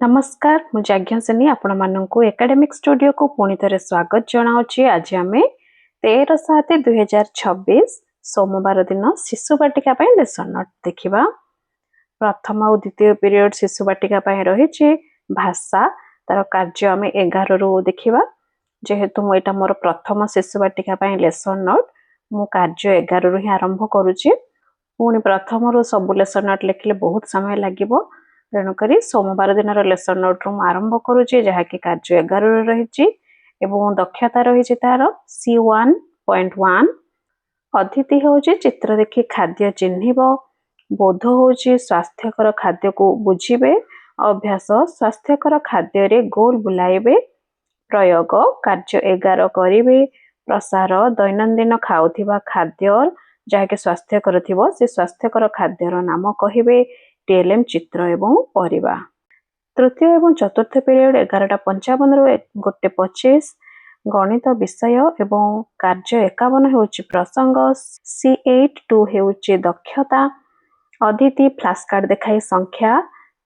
नमस्कार मु जाज्ञसेनी आपण मानक एकेडमिक स्टूडियो को पुणी थे स्वागत जनावि। आज आम 13/7/2026 सोमवार दिन शिशु बाटिका लेसन नोट देखा। प्रथम और द्वितीय पीरियड शिशु बाटिका रही भाषा तार कार्य आम 11 रु देखा। जेहेतु मुझा मोर प्रथम शिशु बाटिका लेसन नोट मु कार्य 11 रु ही आरंभ करुच्ची। पुणी प्रथम रु सब लेसन नोट लिखिले बहुत समय लगे, तेणुक सोमवार दिन लेसन नोट रु आरंभ करुच्ची जहाँकि कार्य 11 रही। दक्षता रही तार C1.1 अतिथि हूँ चित्र देखि खाद्य चिन्हिब, बोध हूँ स्वास्थ्यकर खाद्य को बुझीबे, अभ्यास स्वास्थ्यकर खाद्य रे गोल बुलाइबे, प्रयोग कार्य 11 करिवे, प्रसार दैनंदिन खाउथिबा खाद्य जहाँकि स्वास्थ्यकर थिबो से स्वास्थ्यकर खाद्यर नाम कहिबे, TLM चित्र एवं परिबा। तृतीय एवं चतुर्थ पीरियड 11:55 रु 1:25 गणित विषय एवं कार्य 51 हेउची प्रसंग, C8-2 हेउची दक्षता, अदिति फ्लैश कार्ड देखाई संख्या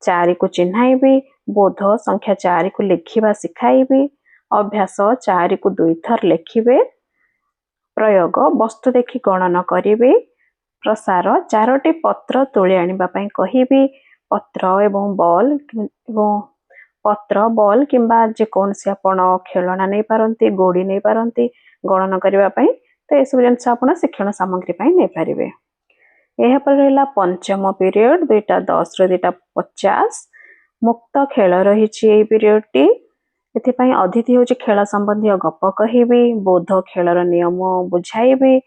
4 को चिन्हाइबी, बोध संख्या 4 को लिखिबा सिखाइबी, अभ्यास 4 को 2 थर लिखिबे, प्रयोग वस्तु देखि गणना करिबे, प्रसार 4टी पत्र तोली आनिबा पई कहिबी, पत्र एवं बॉल किंबा जे कौन से आपण खेलना नहीं पारंती, गोड़ी नहीं पारंती गणना करबा पई, तो ए सब जिंस आपण शिक्षण सामग्री पई नहीं पारिबे। एहा पर रहला पंचम पीरियड 2:10 रु 2:50 मुक्त खेल रही ए पीरियड टी। एथिपाई अतिथि होची खेल संबंधी गप कहिबी, बोध खेलर नियम बुझाइबे,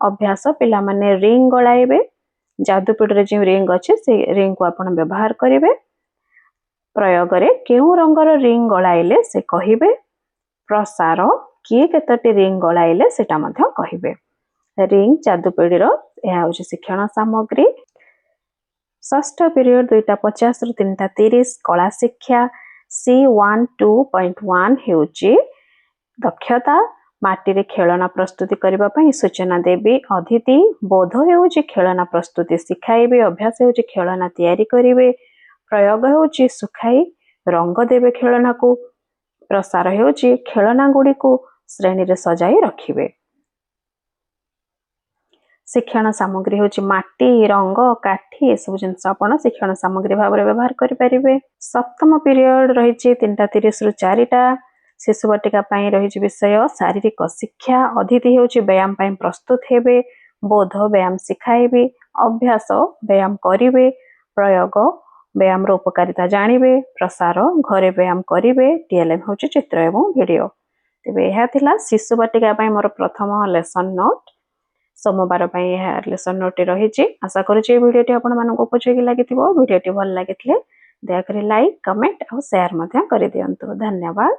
अभ्यास पिला माने रिंग गलाइबे, जादूपीठ रे जे रिंग अच्छे से रिंग को आपण व्यवहार करिवे, प्रयोग रे केउ रंगर रिंग गलाइले से कहिबे, प्रसार किए केतटी रिंग गलाइले सेटा मध्य कहिबे। रिंग जादूपीठ रो एहा होची शिक्षण सामग्री। षष्ठ पीरियड 2:50 रु 3:30 कला शिक्षा, C1.2.1 हेउची दक्षता, माटी रे खेलना प्रस्तुति करबा पई सूचना देबी, अतिथि बोध हेउची खेलना प्रस्तुति सिखाइबे, अभ्यास हेउची खेलना तैयारी करिवे, प्रयोग हेउची सुखाई रंग देबे खेलना को, प्रसार हेउची खेलना गुडी को श्रेणी रे सजाई रखिबे। शिक्षण सामग्री होची माटी, रंग, काठी ए सब जिंस आपण शिक्षण सामग्री भाव रे व्यवहार करि परिबे। सप्तम पीरियड रही 3:30 रु 4टा शिशु बाटिका पई रही विषय शारीरिक शिक्षा, अतिथि हेउची व्यायाम पई प्रस्तुत हेबे, बोध व्यायाम सिखाइबे, अभ्यास व्यायाम करिवे, प्रयोग व्यायाम रो उपकारिता जानिबे, प्रसार घरे व्यायाम करिवे, TLM होची चित्र एवं वीडियो। तेबे एहा थिला शिशु बाटिका पई मोर प्रथम लेसन नोट। सोमवार पई एहा लेसन नोट रही। आशा करूची वीडियोटी आपण मानको उपयोगी लागिथिबो। वीडियोटी भल लागिथिले दया करी लाइक, कमेंट और शेयर मध्य करि दियंतु। धन्यवाद।